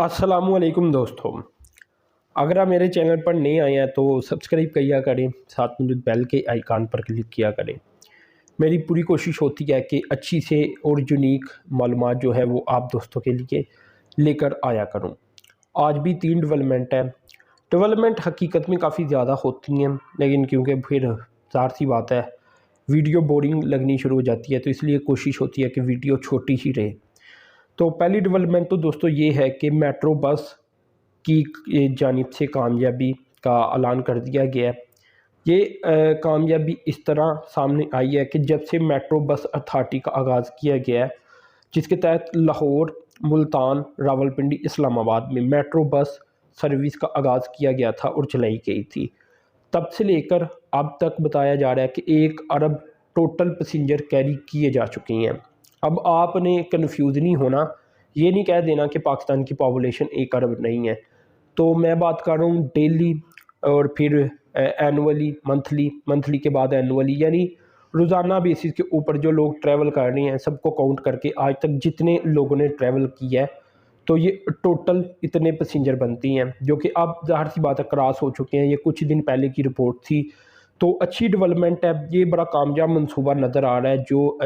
अस्सलामु अलैकुम दोस्तों। अगर आप मेरे चैनल पर नए आए हैं तो सब्सक्राइब किया करें, साथ में जो बेल के आइकन पर क्लिक किया करें। मेरी पूरी कोशिश होती है कि अच्छी से और यूनिक मालूमात जो है वो आप दोस्तों के लिए लेकर आया करूं। आज भी 3 डेवलपमेंट है। डेवलपमेंट हकीकत में काफ़ी ज़्यादा होती हैं, लेकिन क्योंकि फिर ज़ाहिर सी बात है वीडियो बोरिंग लगनी शुरू हो जाती है, तो इसलिए कोशिश होती है कि वीडियो छोटी ही रहे। तो पहली डेवलपमेंट तो दोस्तों ये है कि मेट्रो बस की जानिब से कामयाबी का ऐलान कर दिया गया है। ये कामयाबी इस तरह सामने आई है कि जब से मेट्रो बस अथॉरिटी का आगाज़ किया गया है, जिसके तहत लाहौर, मुल्तान, रावलपिंडी, इस्लामाबाद में मेट्रो बस सर्विस का आगाज़ किया गया था और चलाई गई थी। तब से लेकर अब तक बताया जा रहा है कि 1 अरब टोटल पैसेंजर कैरी किए जा चुके हैं। अब आपने कन्फ्यूज़ नहीं होना, ये नहीं कह देना कि पाकिस्तान की पॉपुलेशन 1 अरब नहीं है। तो मैं बात कर रहा हूँ डेली और फिर एनुअली, मंथली के बाद एनुअली, यानी रोज़ाना बेसिस के ऊपर जो लोग ट्रैवल कर रहे हैं सबको काउंट करके आज तक जितने लोगों ने ट्रैवल किया है, तो ये टोटल इतने पैसेंजर बनती हैं, जो कि अब ज़ाहिर सी बात है क्रॉस हो चुके हैं। ये कुछ दिन पहले की रिपोर्ट थी। तो अच्छी डेवलपमेंट है, ये बड़ा कामयाब मंसूबा नज़र आ रहा है जो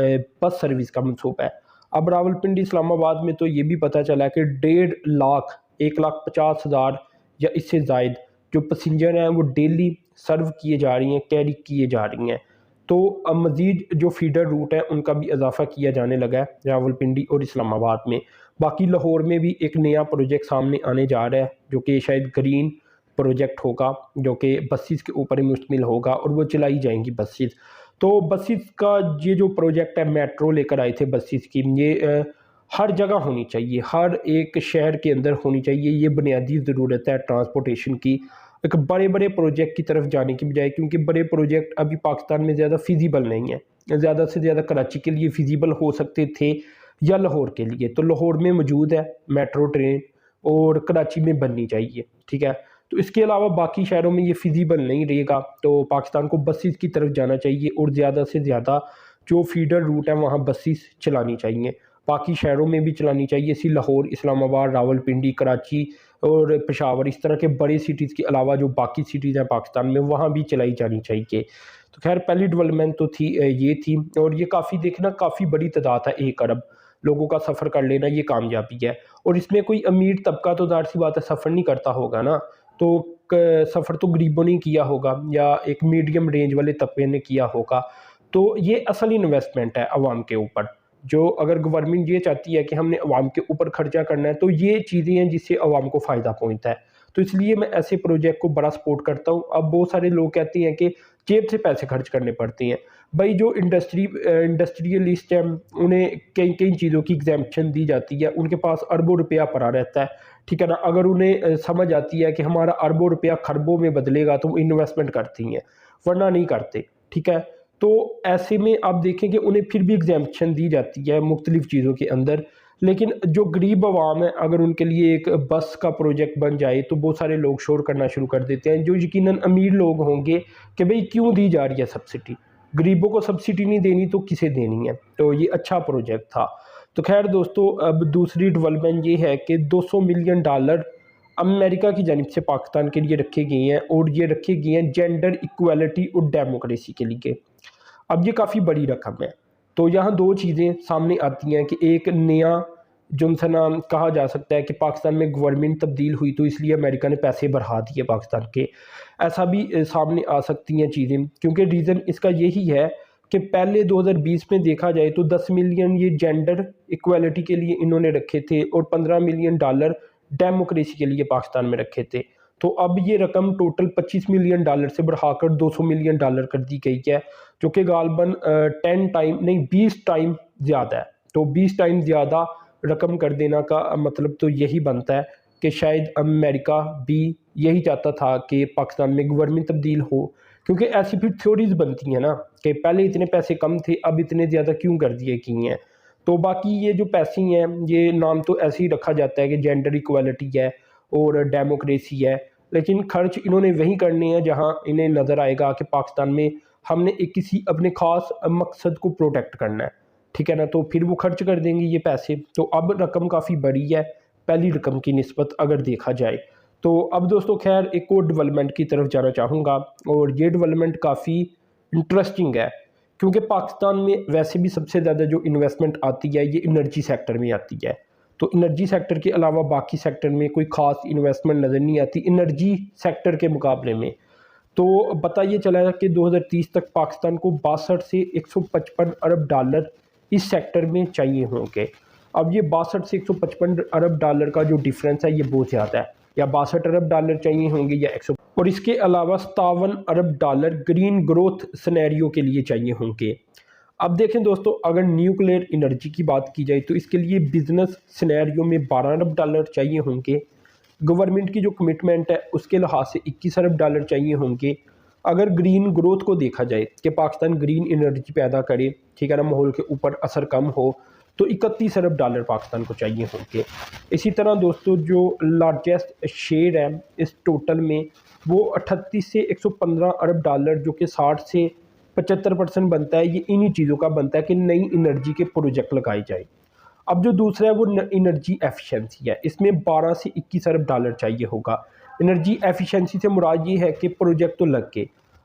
बस सर्विस का मंसूबा है। अब रावलपिंडी इस्लामाबाद में तो ये भी पता चला कि 1.5 लाख 1,50,000 या इससे ज़ायद जो पैसेंजर हैं वो डेली सर्व किए जा रही हैं, कैरी किए जा रही हैं। तो अब मज़ीद जो फीडर रूट है उनका भी इजाफा किया जाने लगा है रावलपिंडी और इस्लामाबाद में। बाकी लाहौर में भी एक नया प्रोजेक्ट सामने आने जा रहा है जो कि शायद ग्रीन प्रोजेक्ट होगा, जो कि बसेस के ऊपर ही मुश्तमिल होगा और वो चलाई जाएंगी बसेस। तो बसेस का ये जो प्रोजेक्ट है, मेट्रो लेकर आए थे बसेस की, ये हर जगह होनी चाहिए, हर एक शहर के अंदर होनी चाहिए। ये बुनियादी ज़रूरत है ट्रांसपोर्टेशन की, एक बड़े बड़े प्रोजेक्ट की तरफ जाने की बजाय, क्योंकि बड़े प्रोजेक्ट अभी पाकिस्तान में ज़्यादा फिजिबल नहीं है। ज़्यादा से ज़्यादा कराची के लिए फिजिबल हो सकते थे या लाहौर के लिए। तो लाहौर में मौजूद है मेट्रो ट्रेन और कराची में बननी चाहिए, ठीक है। तो इसके अलावा बाकी शहरों में ये फिजिबल नहीं रहेगा, तो पाकिस्तान को बसेस की तरफ जाना चाहिए और ज़्यादा से ज़्यादा जो फीडर रूट है वहाँ बसेस चलानी चाहिए। बाकी शहरों में भी चलानी चाहिए, इसी लाहौर, इस्लामाबाद, रावलपिंडी, कराची और पेशावर, इस तरह के बड़े सिटीज़ के अलावा जो बाकी सिटीज़ हैं पाकिस्तान में वहाँ भी चलाई जानी चाहिए। तो खैर पहली डेवलपमेंट तो थी ये थी, और ये काफ़ी देखना काफ़ी बड़ी तादाद है। 1 अरब लोगों का सफ़र कर लेना ये कामयाबी है, और इसमें कोई अमीर तबका तो ज़ाहिर सी बात है सफ़र नहीं करता होगा ना, तो सफ़र तो गरीबों ने किया होगा या एक मीडियम रेंज वाले तबके ने किया होगा। तो ये असल इन्वेस्टमेंट है अवाम के ऊपर। जो अगर गवर्नमेंट ये चाहती है कि हमने अवाम के ऊपर खर्चा करना है, तो ये चीज़ें हैं जिससे अवाम को फ़ायदा पहुंचता है। तो इसलिए मैं ऐसे प्रोजेक्ट को बड़ा सपोर्ट करता हूँ। अब बहुत सारे लोग कहते हैं कि जेब से पैसे खर्च करने पड़ते हैं। भाई जो इंडस्ट्रियलिस्ट हैं उन्हें कई कई चीज़ों की एग्जेम्पशन दी जाती है, उनके पास अरबों रुपया पड़ा रहता है, ठीक है ना। अगर उन्हें समझ आती है कि हमारा अरबों रुपया खरबों में बदलेगा तो वो इन्वेस्टमेंट करती हैं, वरना नहीं करते, ठीक है। तो ऐसे में आप देखें कि उन्हें फिर भी एग्जेम्पशन दी जाती है मुख्तलिफ़ चीज़ों के अंदर। लेकिन जो गरीब आवाम है, अगर उनके लिए एक बस का प्रोजेक्ट बन जाए तो बहुत सारे लोग शोर करना शुरू कर देते हैं। जो यकीनन अमीर लोग होंगे कि भाई क्यों दी जा रही है सब्सिडी, गरीबों को सब्सिडी नहीं देनी तो किसे देनी है। तो ये अच्छा प्रोजेक्ट था। तो खैर दोस्तों, अब दूसरी डेवलपमेंट ये है कि $200 मिलियन अमेरिका की जानिब से पाकिस्तान के लिए रखे गए हैं, और ये रखे गए हैं जेंडर इक्वालिटी और डेमोक्रेसी के लिए। अब ये काफ़ी बड़ी रकम है। तो यहाँ 2 चीज़ें सामने आती हैं कि एक नया जुमसना कहा जा सकता है कि पाकिस्तान में गवर्नमेंट तब्दील हुई तो इसलिए अमेरिका ने पैसे बढ़ा दिए पाकिस्तान के, ऐसा भी सामने आ सकती हैं चीज़ें। क्योंकि रीज़न इसका यही है कि पहले 2020 में देखा जाए तो 10 मिलियन ये जेंडर इक्वालिटी के लिए इन्होंने रखे थे और $15 मिलियन डेमोक्रेसी के लिए पाकिस्तान में रखे थे। तो अब ये रकम टोटल $25 मिलियन से बढ़ाकर $200 मिलियन कर दी गई है, जो कि गालबन 10 टाइम नहीं 20 टाइम ज़्यादा है। तो 20 टाइम ज़्यादा रकम कर देना का मतलब तो यही बनता है कि शायद अमेरिका भी यही चाहता था कि पाकिस्तान में गवर्नमेंट तब्दील हो, क्योंकि ऐसी फिर थ्योरीज बनती हैं ना कि पहले इतने पैसे कम थे अब इतने ज़्यादा क्यों कर दिए किए हैं। तो बाकी ये जो पैसे हैं ये नाम तो ऐसे ही रखा जाता है कि जेंडर इक्वालिटी है और डेमोक्रेसी है, लेकिन खर्च इन्होंने वहीं करने हैं जहां इन्हें नज़र आएगा कि पाकिस्तान में हमने एक किसी अपने ख़ास मकसद को प्रोटेक्ट करना है, ठीक है ना। तो फिर वो खर्च कर देंगे ये पैसे। तो अब रकम काफ़ी बड़ी है, پہلی رقم کی نسبت اگر دیکھا جائے تو۔ اب دوستو خیر ایک اور ڈیولپمنٹ کی طرف جانا چاہوں گا، اور یہ ڈیولپمنٹ کافی انٹرسٹنگ ہے، کیونکہ پاکستان میں ویسے بھی سب سے زیادہ جو انویسٹمنٹ آتی ہے یہ انرجی سیکٹر میں آتی ہے، تو انرجی سیکٹر کے علاوہ باقی سیکٹر میں کوئی خاص انویسٹمنٹ نظر نہیں آتی انرجی سیکٹر کے مقابلے میں۔ تو پتہ یہ چلا ہے کہ 2030 تک پاکستان کو 62 سے 155 ارب ڈالر اس سیکٹر میں چاہیے ہوں گے۔ اب یہ 62 سے 155 ارب ڈالر کا جو ڈیفرنس ہے یہ بہت زیادہ ہے، یا 62 ارب ڈالر چاہیے ہوں گے یا 100، اور اس کے علاوہ 57 ارب ڈالر گرین گروتھ سنیریو کے لیے چاہیے ہوں گے۔ اب دیکھیں دوستو، اگر نیوکلیئر انرجی کی بات کی جائے تو اس کے لیے بزنس سنیریو میں 12 ارب ڈالر چاہیے ہوں گے۔ گورنمنٹ کی جو کمٹمنٹ ہے اس کے لحاظ سے 21 ارب ڈالر چاہیے ہوں گے۔ اگر گرین گروتھ کو دیکھا جائے کہ پاکستان گرین انرجی پیدا کرے، ٹھیک ہے نا، ماحول کے اوپر اثر کم ہو، تو 31 ارب ڈالر پاکستان کو چاہیے ہوں گے۔ اسی طرح دوستو جو لارجسٹ شیئر ہے اس ٹوٹل میں وہ 38 سے 115 ارب ڈالر، جو کہ 60 سے 75% بنتا ہے، یہ انہی چیزوں کا بنتا ہے کہ نئی انرجی کے پروجیکٹ لگائے جائیں۔ اب جو دوسرا ہے وہ انرجی ایفیشنسی ہے، اس میں 12 سے 21 ارب ڈالر چاہیے ہوگا۔ انرجی ایفیشنسی سے مراد یہ ہے کہ پروجیکٹ تو لگ کے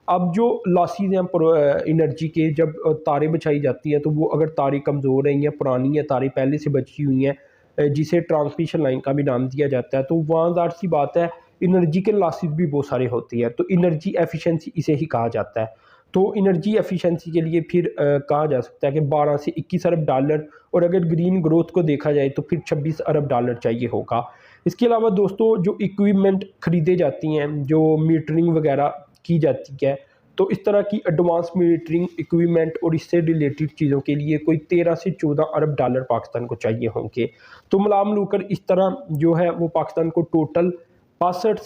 اب جو لاسیز ہیں انرجی کے، جب تاریں بچھائی جاتی ہیں تو وہ اگر تاریں کمزور ہیں یا پرانی ہیں، تاریں پہلے سے بچی ہوئی ہیں جسے ٹرانسمیشن لائن کا بھی نام دیا جاتا ہے، تو وہاں ظاہر سی بات ہے انرجی کے لاسز بھی بہت سارے ہوتی ہیں، تو انرجی ایفیشنسی اسے ہی کہا جاتا ہے۔ تو انرجی ایفیشنسی کے لیے پھر کہا جا سکتا ہے کہ 12 سے 21 ارب ڈالر، اور اگر گرین گروتھ کو دیکھا جائے تو پھر 26 ارب ڈالر چاہیے ہوگا۔ اس کے علاوہ دوستو جو ایکویپمنٹ خریدے جاتی ہیں، جو میٹرنگ وغیرہ کی جاتی ہے، تو اس طرح کی ایڈوانس میٹرنگ ایکویپمنٹ اور اس سے ریلیٹڈ چیزوں کے لیے کوئی 13 سے 14 ارب ڈالر پاکستان کو چاہیے ہوں گے۔ تو مل کر اس طرح جو ہے وہ پاکستان کو ٹوٹل 62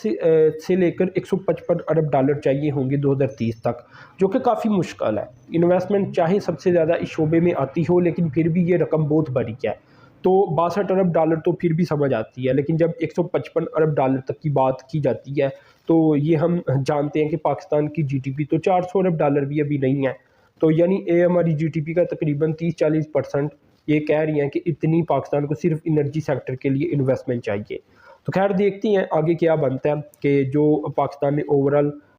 سے لے کر 155 ارب ڈالر چاہیے ہوں گے 2030 تک، جو کہ کافی مشکل ہے۔ انویسٹمنٹ چاہے سب سے زیادہ اس شعبے میں آتی ہو، لیکن پھر بھی یہ رقم بہت بڑی ہے۔ تو 62 ارب ڈالر تو پھر بھی سمجھ آتی ہے، لیکن جب 155 ارب ڈالر تک کی بات کی جاتی ہے تو یہ ہم جانتے ہیں کہ پاکستان کی جی ٹی پی تو 400 ارب ڈالر بھی ابھی نہیں ہے، تو یعنی ہماری جی ٹی پی کا تقریباً 30-40% یہ کہہ رہی ہیں کہ اتنی پاکستان کو صرف انرجی سیکٹر کے لیے انویسٹمنٹ چاہیے۔ تو خیر دیکھتے ہیں آگے کیا بنتا ہے کہ جو پاکستان نے اوورال